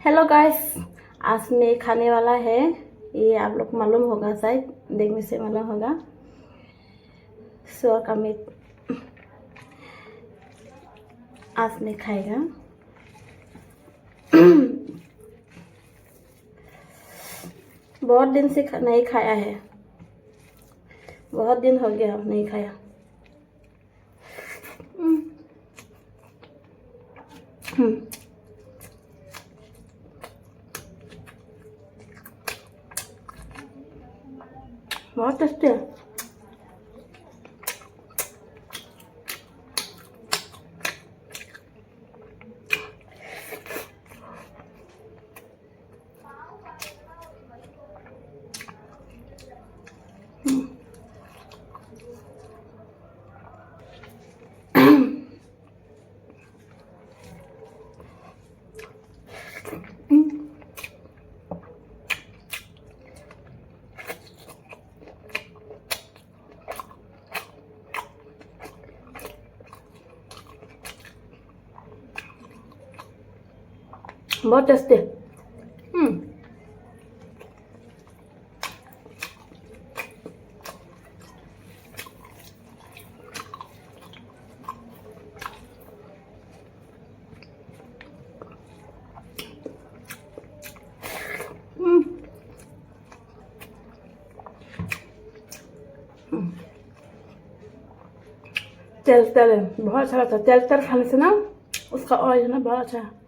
Hello guys. आज मैं खाने वाला है, ये आप लोग को मालूम होगा, शायद देखने से मालूम होगा। सुअर का मीट आज मैं खाएगा। बहुत दिन से नहीं खाया है, बहुत दिन हो गया नहीं खाया। बहुत टेस्टी है। बहुत टेस्टी। तेल तेल है, बहुत अच्छा लगता है। तेल तेल खाने से ना उसका ऑयल ना बहुत अच्छा है।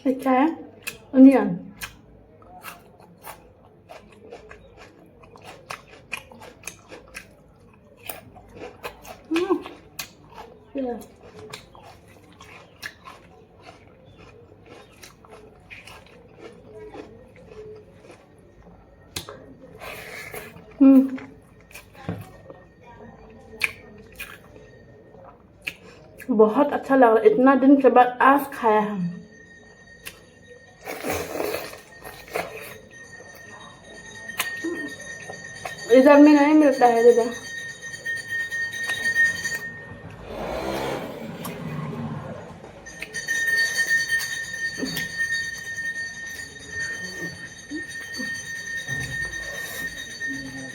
ये क्या है? अनियन। Yeah. बहुत अच्छा लग रहा है, इतना दिन के बाद आज खाया हम। इधर में नहीं मिलता है इधर।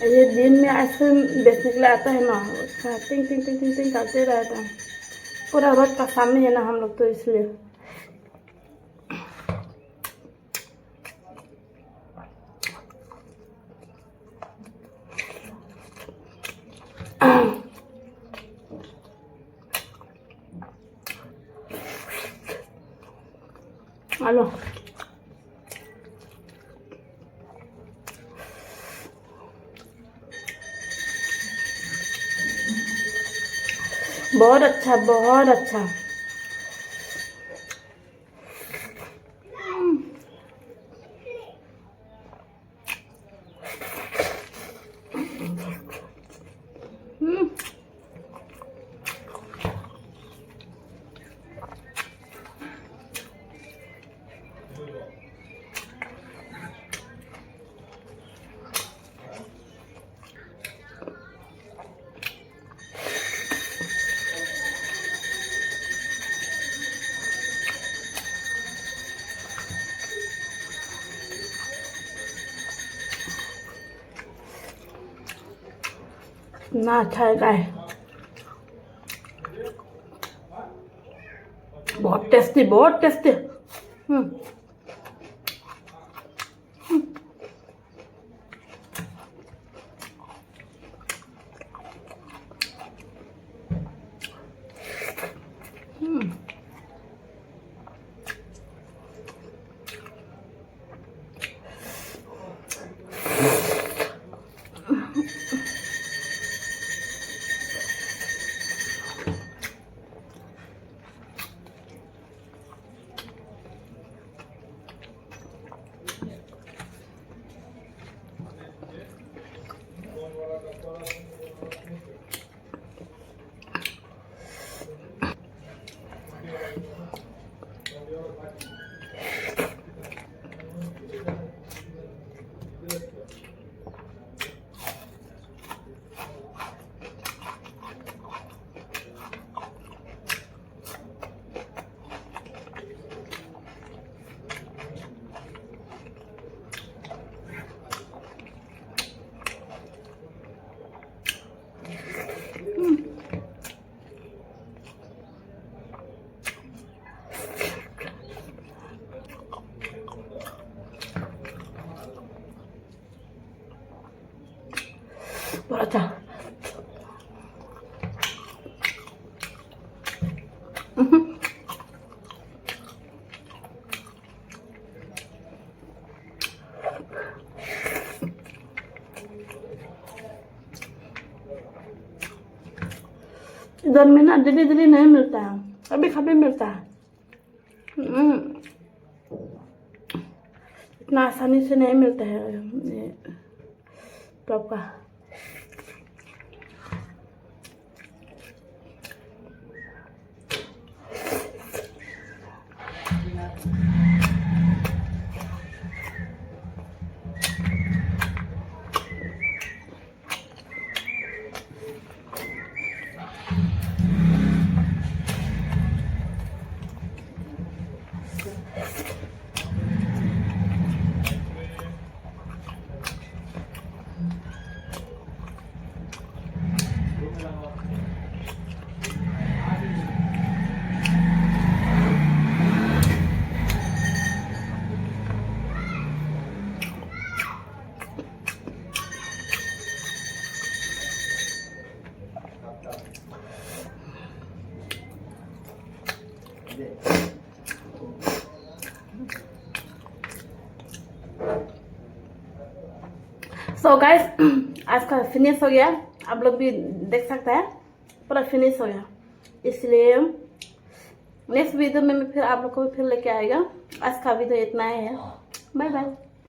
ये दिन में आइसक्रीम बेचने के लिए आता है ना, उसका टिंग टिंग टिंग टिंग टिंग करते रहता है। पूरा रोड का सामने है ना हम लोग, तो इसलिए। हेलो। बहुत अच्छा, बहुत अच्छा। ना अच्छा है गाय, बहुत टेस्टी, बहुत टेस्टी। बहुत अच्छा। इधर में ना जल्दी जल्दी नहीं मिलता है, कभी कभी मिलता है। इतना आसानी से नहीं मिलता है ये टॉप का। सो गाइस, आज का फिनिश हो गया। आप लोग भी देख सकते हैं पूरा फिनिश हो गया। इसलिए नेक्स्ट वीडियो में मैं फिर आप लोग को फिर लेके आएगा। आज का वीडियो इतना ही है। Bye bye.